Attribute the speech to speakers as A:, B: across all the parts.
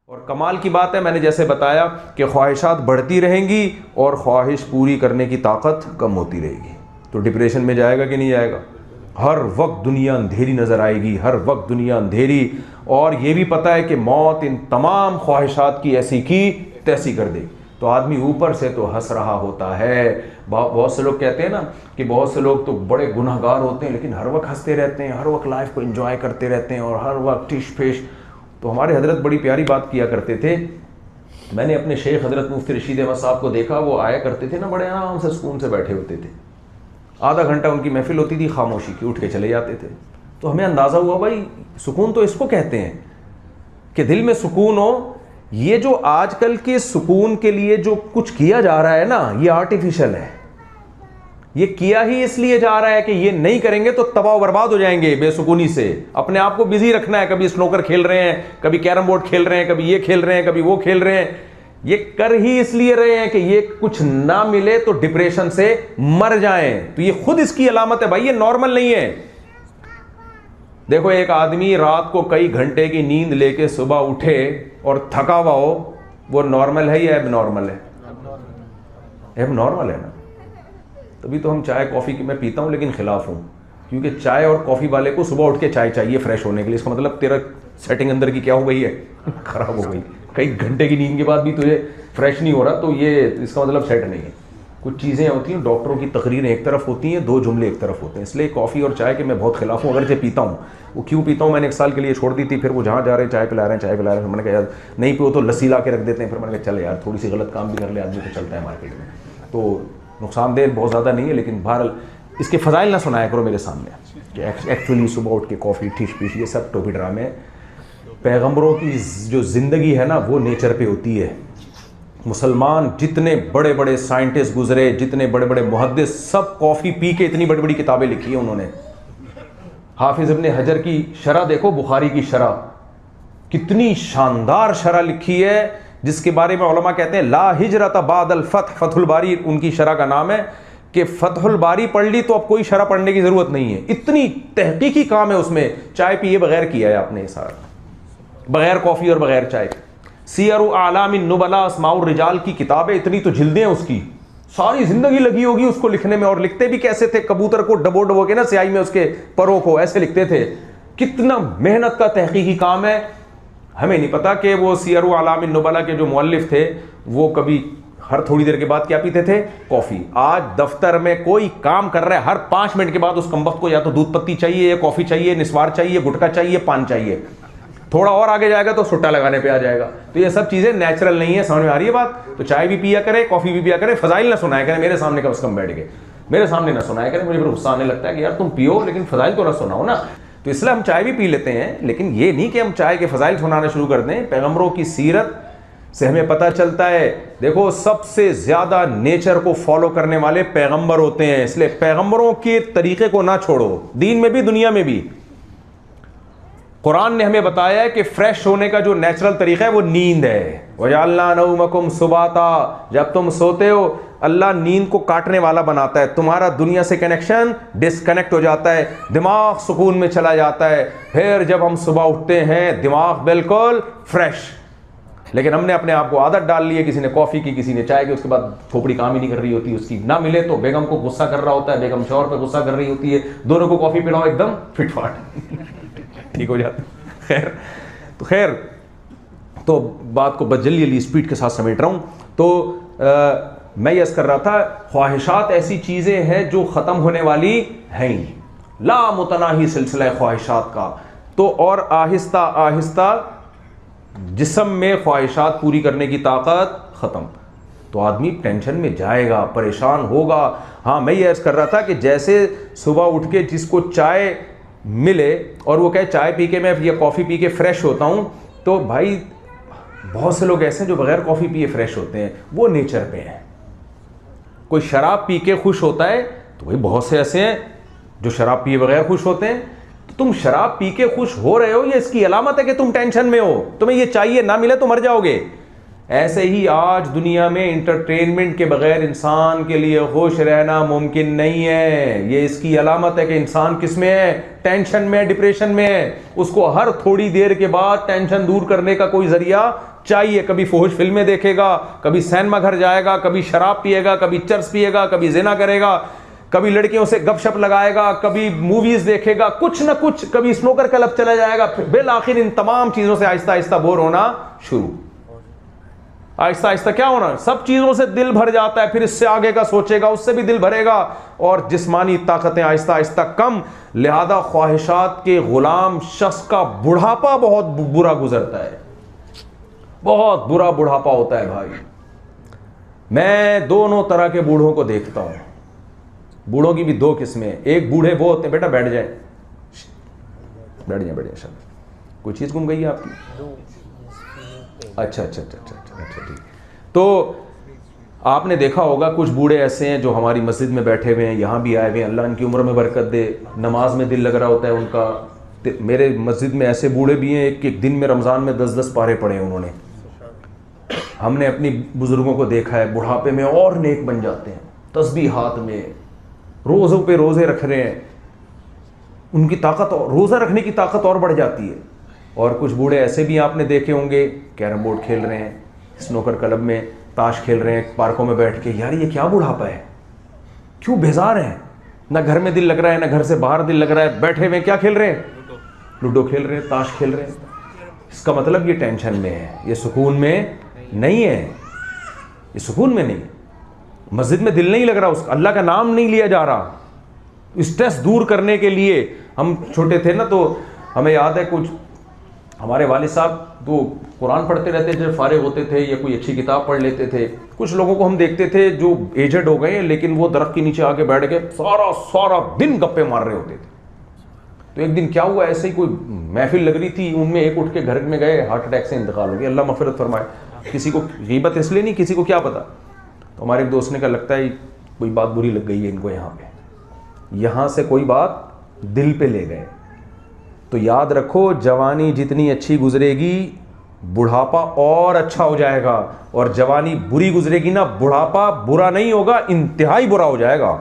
A: اور کمال کی بات ہے، میں نے جیسے بتایا کہ خواہشات بڑھتی رہیں گی اور خواہش پوری کرنے کی طاقت کم ہوتی رہے گی، تو ڈپریشن میں جائے گا کہ نہیں جائے گا؟ ہر وقت دنیا اندھیری نظر آئے گی، ہر وقت دنیا اندھیری، اور یہ بھی پتہ ہے کہ موت ان تمام خواہشات کی ایسی کی تیسی کر دے گی، تو آدمی اوپر سے تو ہنس رہا ہوتا ہے۔ بہت سے لوگ کہتے ہیں نا کہ بہت سے لوگ تو بڑے گناہ گار ہوتے ہیں لیکن ہر وقت ہنستے رہتے ہیں، ہر وقت لائف کو انجوائے کرتے رہتے ہیں اور ہر وقت ٹش پش۔ تو ہمارے حضرت بڑی پیاری بات کیا کرتے تھے، میں نے اپنے شیخ حضرت مفتی رشید احمد صاحب کو دیکھا، وہ آیا کرتے تھے نا، بڑے آرام سے سکون سے بیٹھے ہوتے تھے، آدھا گھنٹہ ان کی محفل ہوتی تھی خاموشی کی، اٹھ کے چلے جاتے تھے۔ تو ہمیں اندازہ ہوا بھائی سکون تو اس کو کہتے ہیں کہ دل میں سکون ہو۔ یہ جو آج کل کے سکون کے لیے جو کچھ کیا جا رہا ہے نا، یہ آرٹیفیشل ہے، یہ کیا ہی اس لیے جا رہا ہے کہ یہ نہیں کریں گے تو تباہ و برباد ہو جائیں گے بے سکونی سے۔ اپنے آپ کو بزی رکھنا ہے، کبھی سنوکر کھیل رہے ہیں، کبھی کیرم بورڈ کھیل رہے ہیں، کبھی یہ کھیل رہے ہیں، کبھی وہ کھیل رہے ہیں، یہ کر ہی اس لیے رہے ہیں کہ یہ کچھ نہ ملے تو ڈپریشن سے مر جائیں، تو یہ خود اس کی علامت ہے بھائی، یہ نارمل نہیں ہے۔ دیکھو ایک آدمی رات کو کئی گھنٹے کی نیند لے کے صبح اٹھے اور تھکا ہوا ہو، وہ نارمل ہے یا ایب نارمل ہے؟ ایب نارمل ہے نا۔ تبھی تو ہم چائے کافی کی میں پیتا ہوں لیکن خلاف ہوں، کیونکہ چائے اور کافی والے کو صبح اٹھ کے چائے چاہیے فریش ہونے کے لیے، اس کا مطلب تیرا سیٹنگ اندر کی کیا ہو گئی ہے، خراب ہو گئی، کئی گھنٹے کی نیند کے بعد بھی تجھے فریش نہیں ہو رہا، تو یہ اس کا مطلب سیٹ نہیں ہے۔ کچھ چیزیں ہوتی ہیں، ڈاکٹروں کی تقریریں ایک طرف ہوتی ہیں، دو جملے ایک طرف ہوتے ہیں، اس لیے کافی اور چائے کے میں بہت خلاف ہوں، اگرچہ پیتا ہوں۔ وہ کیوں پیتا ہوں، میں نے ایک سال کے لیے چھوڑ دی تھی، پھر وہ جہاں جا رہے ہیں چائے پلا رہے ہیں، چائے پلا رہے ہیں، میں نے کہا یار نہیں پیو تو لسی لا کے رکھ دیتے ہیں، پھر میں نے کہا چل یار تھوڑی سی غلط کام بھی کر لے آدمی تو چلتا ہے مارکیٹ میں، تو نقصان دہ بہت زیادہ نہیں ہے، لیکن بہرحال اس کے فضائل نہ سنایا کرو میرے سامنے کہ ایکچولی صبح اٹھ کے کافی ٹھیش پیش، یہ سب ٹوپی ڈرامے ہیں۔ پیغمبروں کی جو زندگی ہے نا وہ نیچر پہ ہوتی ہے۔ مسلمان جتنے بڑے بڑے سائنٹسٹ گزرے، جتنے بڑے بڑے محدث، سب کافی پی کے اتنی بڑی بڑی کتابیں لکھی ہیں انہوں نے۔ حافظ ابن حجر کی شرح دیکھو، بخاری کی شرح کتنی شاندار شرح لکھی ہے، جس کے بارے میں علماء کہتے ہیں لا ہجرت بعد الفتح، فتح الباری ان کی شرح کا نام ہے، کہ فتح الباری پڑھ لی تو اب کوئی شرح پڑھنے کی ضرورت نہیں ہے، اتنی تحقیقی کام ہے اس میں۔ چائے پیے بغیر کیا ہے آپ نے سارا، بغیر کافی اور بغیر چائے۔ سیر اعلام النبلاء، اسماء الرجال کی کتابیں، اتنی تو جلدیں اس کی، ساری زندگی لگی ہوگی اس کو لکھنے میں، اور لکھتے بھی کیسے تھے، کبوتر کو ڈبو ڈبو کے نا سیاہی میں اس کے پروں کو ایسے لکھتے تھے، کتنا محنت کا تحقیقی کام ہے۔ ہمیں نہیں پتا کہ وہ سیر اعلام النبلاء کے جو مؤلف تھے وہ کبھی ہر تھوڑی دیر کے بعد کیا پیتے تھے؟ کافی۔ آج دفتر میں کوئی کام کر رہا ہے، ہر 5 منٹ کے بعد اس کمبخت کو یا تو دودھ پتی چاہیے، یا کافی چاہیے، نسوار چاہیے، گٹکا چاہیے، پان چاہیے، تھوڑا اور آگے جائے گا تو سٹا لگانے پہ آ جائے گا۔ تو یہ سب چیزیں نیچرل نہیں ہے، سمجھ میں آ رہی ہے بات؟ تو چائے بھی پیا کرے، کافی بھی پیا کرے، فضائل نہ سنایا کرے میرے سامنے، کم از کم بیٹھ کے میرے سامنے نہ سنایا کرے، مجھے پھر غصہ آنے لگتا ہے کہ یار تم پیو لیکن فضائل تو نہ سناؤ نا۔ تو اس لیے ہم چائے بھی پی لیتے ہیں، لیکن یہ نہیں کہ ہم چائے کے فضائل سنانا شروع کر دیں۔ پیغمبروں کی سیرت سے ہمیں پتہ چلتا ہے، دیکھو سب سے زیادہ نیچر کو فالو کرنے والے پیغمبر ہوتے ہیں، اس لیے پیغمبروں کے طریقے کو نہ چھوڑو، دین میں بھی دنیا میں بھی۔ قرآن نے ہمیں بتایا ہے کہ فریش ہونے کا جو نیچرل طریقہ ہے وہ نیند ہے۔ وَجَعَلْنَا نَوْمَكُمْ سُبَاتًا، جب تم سوتے ہو اللہ نیند کو کاٹنے والا بناتا ہے، تمہارا دنیا سے کنیکشن ڈسکنیکٹ ہو جاتا ہے، دماغ سکون میں چلا جاتا ہے، پھر جب ہم صبح اٹھتے ہیں دماغ بالکل فریش۔ لیکن ہم نے اپنے آپ کو عادت ڈال لی ہے، کسی نے کافی کی، کسی نے چائے کی، اس کے بعد کھوپڑی کام ہی نہیں کر رہی ہوتی اس کی، نہ ملے تو بیگم کو غصہ کر رہا ہوتا ہے، بیگم شوہر پہ غصہ کر رہی ہوتی ہے، دونوں کو کافی پلاؤ ایک دم فٹ فاٹ ٹھیک ہو جاتا ہے۔ خیر تو بات کو بس جلدی اسپیڈ کے ساتھ سمیٹ رہا ہوں۔ تو میں یہ عرض کر رہا تھا، خواہشات ایسی چیزیں ہیں جو ختم ہونے والی ہیں ہی، لا متناہی سلسلہ خواہشات کا۔ تو اور آہستہ آہستہ جسم میں خواہشات پوری کرنے کی طاقت ختم، تو آدمی ٹینشن میں جائے گا، پریشان ہوگا۔ ہاں میں یہ عرض کر رہا تھا کہ جیسے صبح اٹھ کے جس کو چائے ملے اور وہ کہے چائے پی کے میں یا کافی پی کے فریش ہوتا ہوں، تو بھائی بہت سے لوگ ایسے ہیں جو بغیر کافی پیے فریش ہوتے ہیں، وہ نیچر پہ ہیں۔ کوئی شراب پی کے خوش ہوتا ہے، تو بھائی بہت سے ایسے ہیں جو شراب پیے بغیر خوش ہوتے ہیں۔ تو تم شراب پی کے خوش ہو رہے ہو، یہ اس کی علامت ہے کہ تم ٹینشن میں ہو، تمہیں یہ چاہیے، نہ ملے تو مر جاؤ گے۔ ایسے ہی آج دنیا میں انٹرٹینمنٹ کے بغیر انسان کے لیے خوش رہنا ممکن نہیں ہے. یہ اس کی علامت ہے کہ انسان کس میں ہے؟ ٹینشن میں, ڈپریشن میں ہے. اس کو ہر تھوڑی دیر کے بعد ٹینشن دور کرنے کا کوئی ذریعہ چاہیے. کبھی فحش فلمیں دیکھے گا, کبھی سینما گھر جائے گا, کبھی شراب پیے گا, کبھی چرس پیے گا, کبھی زنا کرے گا, کبھی لڑکیوں سے گپ شپ لگائے گا, کبھی موویز دیکھے گا, کچھ نہ کچھ, کبھی اسنوکر کلب چلا جائے گا. بالآخر ان تمام چیزوں سے آہستہ آہستہ بور ہونا شروع. آہستہ آہستہ کیا ہونا, سب چیزوں سے دل بھر جاتا ہے. پھر اس سے آگے کا سوچے گا, اس سے بھی دل بھرے گا, اور جسمانی طاقتیں آہستہ آہستہ کم. لہذا خواہشات کے غلام شخص کا بڑھاپا بہت برا گزرتا ہے, بہت برا بڑھاپا ہوتا ہے بھائی. میں دونوں طرح کے بوڑھوں کو دیکھتا ہوں. بوڑھوں کی بھی دو قسمیں ہیں. ایک بوڑھے وہ ہوتے ہیں, بیٹا بیٹھ جائیں, بیٹھ جائیں, بیٹھ جائیں. شاید کوئی چیز گم گئی ہے آپ کی؟ اچھا اچھا اچھا اچھا اچھا ٹھیک. تو آپ نے دیکھا ہوگا کچھ بوڑھے ایسے ہیں جو ہماری مسجد میں بیٹھے ہوئے ہیں, یہاں بھی آئے ہوئے ہیں, اللہ ان کی عمر میں برکت دے, نماز میں دل لگ رہا ہوتا ہے ان کا. میرے مسجد میں ایسے بوڑھے بھی ہیں ایک دن میں رمضان میں 10 پارے پڑھے انہوں نے. ہم نے اپنی بزرگوں کو دیکھا ہے بڑھاپے میں اور نیک بن جاتے ہیں, تسبیح ہاتھ میں, روزوں پہ روزے رکھ رہے ہیں, ان کی طاقت, روزہ رکھنے کی طاقت اور بڑھ جاتی ہے. اور کچھ بوڑھے ایسے بھی آپ نے دیکھے ہوں گے, کیرم بورڈ کھیل رہے ہیں, اسنوکر کلب میں تاش کھیل رہے ہیں, پارکوں میں بیٹھ کے. یار یہ کیا بڑھاپا ہے, کیوں بیزار ہیں, نہ گھر میں دل لگ رہا ہے نہ گھر سے باہر دل لگ رہا ہے, بیٹھے ہوئے کیا کھیل رہے ہیں, لوڈو کھیل رہے ہیں, تاش کھیل رہے ہیں. اس کا مطلب یہ ٹینشن میں ہے, یہ سکون میں نہیں ہے, یہ سکون میں نہیں. مسجد میں دل نہیں لگ رہا, اس اللہ کا نام نہیں لیا جا رہا. اسٹریس دور کرنے کے لیے, ہم چھوٹے تھے نا تو ہمیں یاد ہے کچھ ہمارے والد صاحب تو قرآن پڑھتے رہتے جب فارغ ہوتے تھے, یا کوئی اچھی کتاب پڑھ لیتے تھے. کچھ لوگوں کو ہم دیکھتے تھے جو ایجڈ ہو گئے ہیں لیکن وہ درخت کے نیچے آ کے بیٹھ کے سارا دن گپے مار رہے ہوتے تھے. تو ایک دن کیا ہوا, ایسے ہی کوئی محفل لگ رہی تھی, ان میں ایک اٹھ کے گھر میں گئے, ہارٹ اٹیک سے انتقال ہو گیا, اللہ مغفرت فرمائے. کسی کو غیبت اس لیے نہیں, کسی کو کیا پتا. تو ہمارے ایک دوست نے کہا لگتا ہے کوئی بات بری لگ گئی ہے ان کو, یہاں پہ یہاں سے کوئی بات دل پہ لے گئے. تو یاد رکھو, جوانی جتنی اچھی گزرے گی بڑھاپا اور اچھا ہو جائے گا, اور جوانی بری گزرے گی نا, بڑھاپا برا نہیں ہوگا, انتہائی برا ہو جائے گا.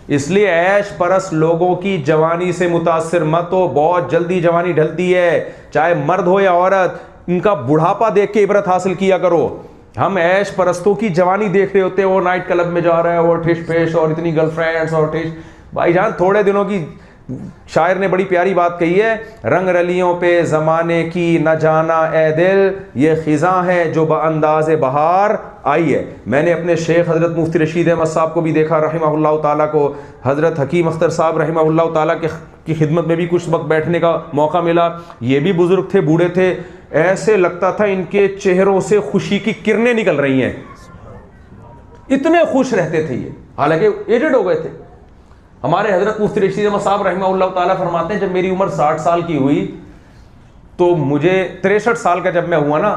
A: اس لیے عیش پرست لوگوں کی جوانی سے متاثر مت ہو, بہت جلدی جوانی ڈھلتی ہے, چاہے مرد ہو یا عورت. ان کا بڑھاپا دیکھ کے عبرت حاصل کیا کرو. ہم عیش پرستوں کی جوانی دیکھ رہے ہوتے ہیں, وہ نائٹ کلب میں جا رہا ہے, وہ ٹھش پیش, اور اتنی گرل فرینڈس, اور ٹھش. بھائی جان تھوڑے دنوں کی, شاعر نے بڑی پیاری بات کہی ہے, رنگ رلیوں پہ زمانے کی نہ جانا اے دل, یہ خزاں ہے جو بانداز بہار آئی ہے. میں نے اپنے شیخ حضرت مفتی رشید احمد صاحب کو بھی دیکھا رحمہ اللہ تعالیٰ کو, حضرت حکیم اختر صاحب رحمہ اللہ تعالیٰ کی خدمت میں بھی کچھ وقت بیٹھنے کا موقع ملا. یہ بھی بزرگ تھے, بوڑھے تھے, ایسے لگتا تھا ان کے چہروں سے خوشی کی کرنیں نکل رہی ہیں, اتنے خوش رہتے تھے یہ, حالانکہ ایجڈ ہو گئے تھے. ہمارے حضرت مفتی رشید احمد صاحب رحمہ اللہ تعالیٰ فرماتے ہیں جب میری عمر 60 سال کی ہوئی تو مجھے 63 سال کا جب میں ہوا نا,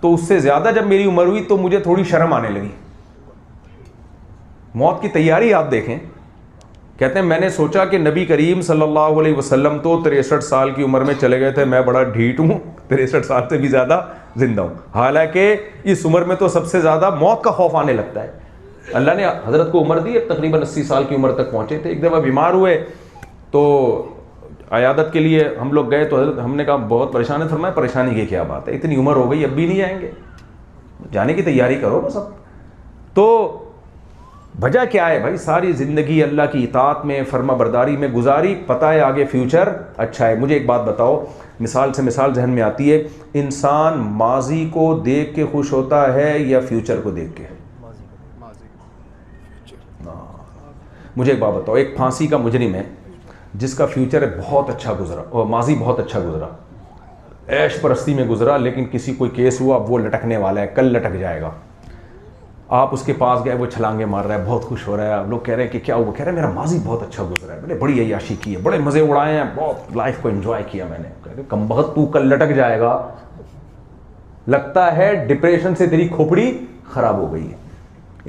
A: تو اس سے زیادہ جب میری عمر ہوئی تو مجھے تھوڑی شرم آنے لگی. موت کی تیاری آپ دیکھیں. کہتے ہیں میں نے سوچا کہ نبی کریم صلی اللہ علیہ وسلم تو 63 سال کی عمر میں چلے گئے تھے, میں بڑا ڈھیٹ ہوں, 63 سال سے بھی زیادہ زندہ ہوں. حالانکہ اس عمر میں تو سب سے زیادہ موت کا خوف آنے لگتا ہے. اللہ نے حضرت کو عمر دی, تقریباً 80 سال کی عمر تک پہنچے تھے. ایک دفعہ بیمار ہوئے تو عیادت کے لیے ہم لوگ گئے, تو حضرت ہم نے کہا بہت پریشان ہے. فرمایا پریشانی کی کیا بات ہے, اتنی عمر ہو گئی اب بھی نہیں جائیں گے, جانے کی تیاری کرو بس اب. تو وجہ کیا ہے بھائی, ساری زندگی اللہ کی اطاعت میں, فرما برداری میں گزاری, پتہ ہے آگے فیوچر اچھا ہے. مجھے ایک بات بتاؤ, مثال سے مثال ذہن میں آتی ہے, انسان ماضی کو دیکھ کے خوش ہوتا ہے یا فیوچر کو دیکھ کے؟ مجھے ایک بات بتاؤ, ایک پھانسی کا مجرم ہے جس کا فیوچر بہت اچھا گزرا اور ماضی بہت اچھا گزرا, عیش پرستی میں گزرا, لیکن کسی کوئی کیس ہوا, اب وہ لٹکنے والا ہے, کل لٹک جائے گا. آپ اس کے پاس گئے, وہ چھلانگے مار رہا ہے, بہت خوش ہو رہا ہے. آپ لوگ کہہ رہے ہیں کہ کیا ہوا؟ کہہ رہے ہیں میرا ماضی بہت اچھا گزرا ہے, میں نے بڑی عیاشی کی ہے, بڑے مزے اڑائے ہیں, بہت لائف کو انجوائے کیا میں نے. کہہ رہے کم بخت تو کل لٹک جائے گا. لگتا ہے ڈپریشن سے تیری کھوپڑی خراب ہو گئی ہے.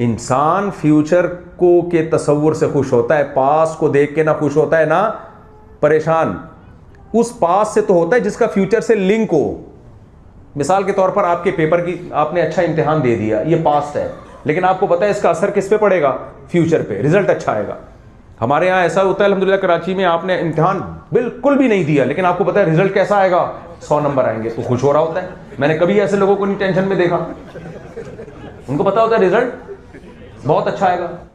A: انسان فیوچر کو کے تصور سے خوش ہوتا ہے, پاس کو دیکھ کے نہ خوش ہوتا ہے نہ پریشان. اس پاس سے تو ہوتا ہے جس کا فیوچر سے لنک ہو. مثال کے طور پر آپ کے پیپر کی آپ نے اچھا امتحان دے دیا, یہ پاسٹ ہے, لیکن آپ کو پتہ ہے اس کا اثر کس پہ پڑے گا, فیوچر پہ, رزلٹ اچھا آئے گا. ہمارے یہاں ایسا ہوتا ہے الحمدللہ کراچی میں, آپ نے امتحان بالکل بھی نہیں دیا لیکن آپ کو پتہ ہے رزلٹ کیسا آئے گا, 100 نمبر آئیں گے, تو خوش ہو رہا ہوتا ہے. میں نے کبھی ایسے لوگوں کو نہیں ٹینشن میں دیکھا, ان کو پتہ ہوتا ہے رزلٹ بہت اچھا آئے گا.